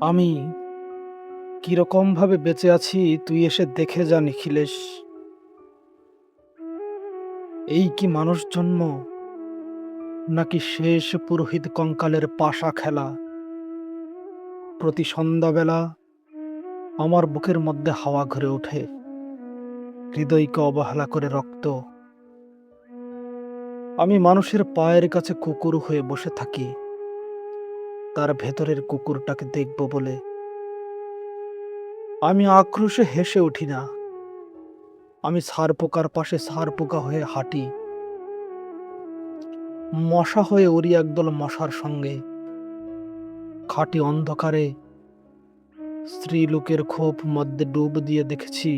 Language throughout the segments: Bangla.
আমি কিরকম ভাবে বেঁচে আছি তুই এসে দেখে যা নিখিলেশ। এই কি মানুষ জন্ম, নাকি শেষ পুরোহিত কঙ্কালের পাশা খেলা। প্রতি সন্ধ্যাবেলা আমার বুকের মধ্যে হাওয়া ঘুরে ওঠে, হৃদয়কে অবহেলা করে রক্ত। আমি মানুষের পায়ের কাছে কুকুর হয়ে বসে থাকি, তার ভেতরের কুকুরটাকে দেখব বলে। আমি আক্রোশে হেসে উঠি না, আমি ছারপোকার পাশে ছারপোকা হয়ে হাঁটি, মশা হয়ে উড়ি একদল মশার সঙ্গে। খাঁটি অন্ধকারে স্ত্রীলোকের খোপ মধ্যে ডুব দিয়ে দেখেছি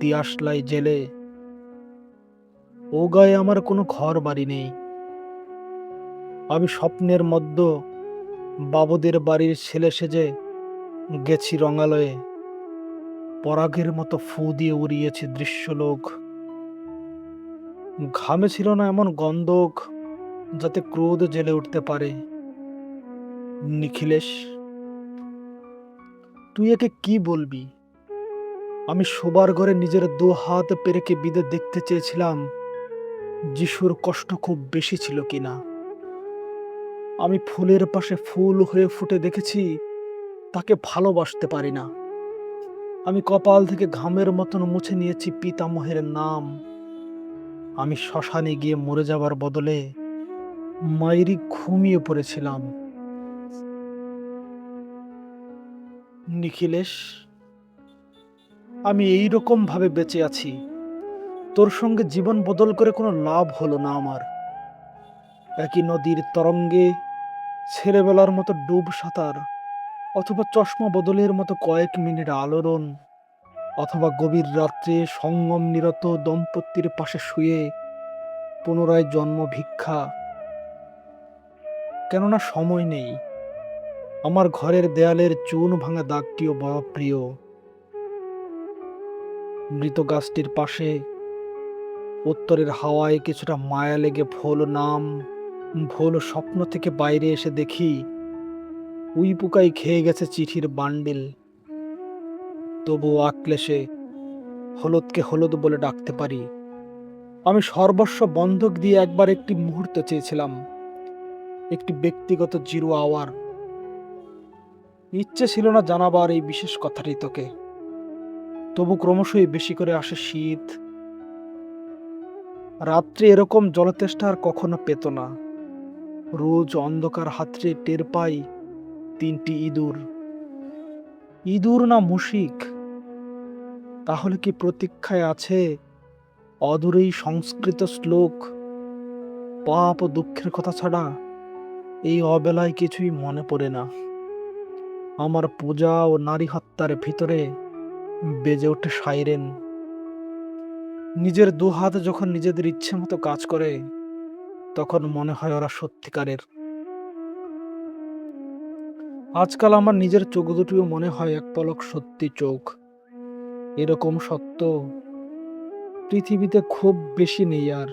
দিয়াশলাই জেলে। ও গায়ে আমার কোনো ঘর বাড়ি নেই। আমি স্বপ্নের মধ্যে বাবুদের বাড়ির ছেলে সেজে গেছি রঙালয়ে, পরাগের মতো ফু দিয়ে উড়িয়েছি দৃশ্যলোক। ঘামে ছিল না এমন গন্ধক যাতে ক্রোধ জেলে উঠতে পারে। নিখিলেশ, তুই একে কি বলবি? আমি শোবার ঘরে নিজের দু হাত পেরেকে বিঁধে দেখতে চেয়েছিলাম যিশুর কষ্ট খুব বেশি ছিল কিনা। আমি ফুলের পাশে ফুল হয়ে ফুটে দেখেছি তাকে ভালোবাসতে পারি না। আমি কপাল থেকে ঘামের মতন মুছে নিয়েছি পিতামহের নাম। আমি শ্মশানে গিয়ে মরে যাবার বদলে মায়েরই ঘুমিয়ে পড়েছিলাম। নিখিলেশ, আমি এই রকম ভাবে বেঁচে আছি, তোর সঙ্গে জীবন বদল করে কোনো লাভ হলো না আমার। একই নদীর তরঙ্গে ছেলেবেলার মতো ডুব সাঁতার, অথবা চশমা বদলের মতো কয়েক মিনিট আলোড়ন, অথবা গভীর রাত্রে সঙ্গম নিরত দম্পতির পাশে শুয়ে পুনরায় জন্ম ভিক্ষা। কেননা সময় নেই। আমার ঘরের দেয়ালের চুন ভাঙা দাগটিও বড় প্রিয়। মৃত গাছটির পাশে উত্তরের হাওয়ায় কিছুটা মায়া লেগে ভোল স্বপ্ন থেকে বাইরে এসে দেখি উই পোকাই খেয়ে গেছে চিঠির বান্ডিল। তবুও আক্লেশে হলুদকে হলুদ বলে ডাকতে পারি। আমি সর্বস্ব বন্ধক দিয়ে একবার একটি মুহূর্ত চেয়েছিলাম, একটি ব্যক্তিগত জিরো আওয়ার। ইচ্ছে ছিল না জানাবার এই বিশেষ কথাটি তোকে। তবু ক্রমশই বেশি করে আসে শীত। রাত্রে এরকম জলতেষ্টা আর কখনো পেত না। রোজ অন্ধকার হাতড়ে টের পাই তিনটি ইঁদুর। ইঁদুর না মুশিক? তাহলে কি প্রতীক্ষায় আছে অদূরেই সংস্কৃত শ্লোক? পাপ ও দুঃখের কথা ছাড়া এই অবেলায় কিছুই মনে পড়ে না। আমার পূজা ও নারী হত্যার ভিতরে বেজে ওঠে সাইরেন। নিজের দু হাত যখন নিজেদের ইচ্ছে মতো কাজ করে, তখন মনে হয় ওরা সত্যিকারের। আজকাল আমার নিজের চোখ দুটিও মনে হয় এক পলক সত্যি চোখ। এরকম সত্য পৃথিবীতে খুব বেশি নেই আর।